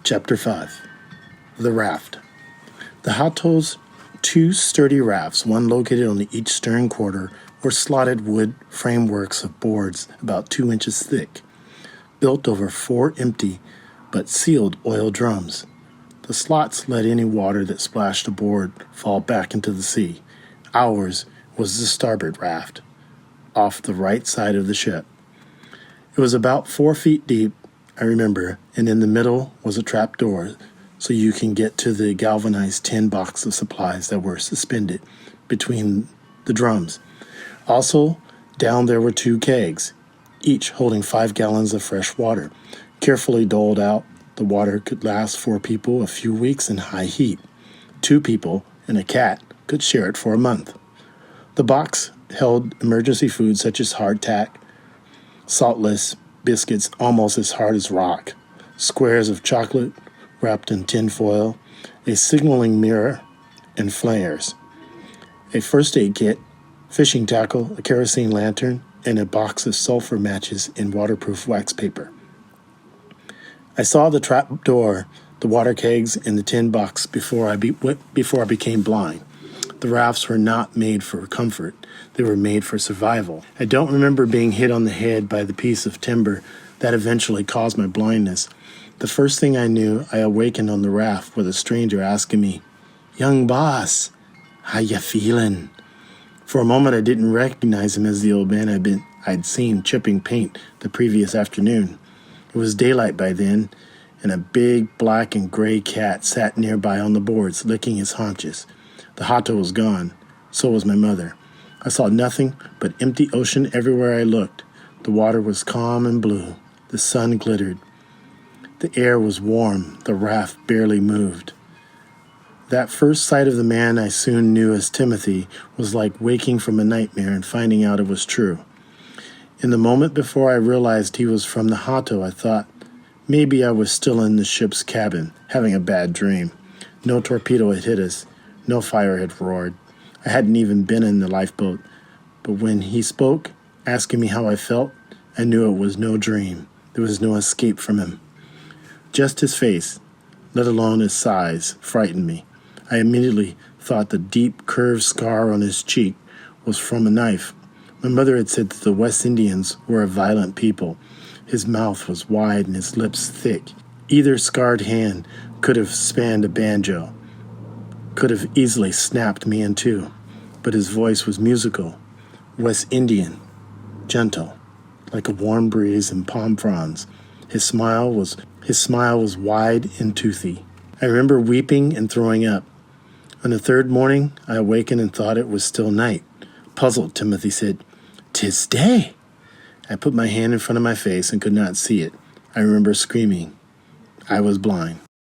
Chapter 5. The Raft. The Hato's two sturdy rafts, one located on each stern quarter, were slotted wood frameworks of boards about 2 inches thick, built over 4 empty but sealed oil drums. The slots let any water that splashed aboard fall back into the sea. Ours was the starboard raft, off the right side of the ship. It was about 4 feet deep, I remember, and in the middle was a trap door so you can get to the galvanized tin box of supplies that were suspended between the drums. Also, down there were 2 kegs, each holding 5 gallons of fresh water. Carefully doled out, the water could last 4 people a few weeks in high heat. 2 people and a cat could share it for a month. The box held emergency food such as hardtack, saltless biscuits almost as hard as rock, squares of chocolate wrapped in tin foil, a signaling mirror, and flares, a first aid kit, fishing tackle, a kerosene lantern, and a box of sulfur matches in waterproof wax paper. I saw the trap door, the water kegs, and the tin box before I became blind. The rafts were not made for comfort. They were made for survival. I don't remember being hit on the head by the piece of timber that eventually caused my blindness. The first thing I knew, I awakened on the raft with a stranger asking me, "Young boss, how ya feeling?" For a moment, I didn't recognize him as the old man I'd seen chipping paint the previous afternoon. It was daylight by then, and a big black and gray cat sat nearby on the boards, licking his haunches. The Hato was gone. So was my mother. I saw nothing but empty ocean everywhere I looked. The water was calm and blue. The sun glittered. The air was warm. The raft barely moved. That first sight of the man I soon knew as Timothy was like waking from a nightmare and finding out it was true. In the moment before I realized he was from the Hato, I thought maybe I was still in the ship's cabin, having a bad dream. No torpedo had hit us. No fire had roared. I hadn't even been in the lifeboat. But when he spoke, asking me how I felt, I knew it was no dream. There was no escape from him. Just his face, let alone his size, frightened me. I immediately thought the deep, curved scar on his cheek was from a knife. My mother had said that the West Indians were a violent people. His mouth was wide and his lips thick. Either scarred hand could have spanned a banjo, could have easily snapped me in two. But his voice was musical, West Indian, gentle, like a warm breeze in palm fronds. His smile was wide and toothy. I remember weeping and throwing up. On the third morning, I awakened and thought it was still night. Puzzled, Timothy said, "'Tis day." I put my hand in front of my face and could not see it. I remember screaming. I was blind.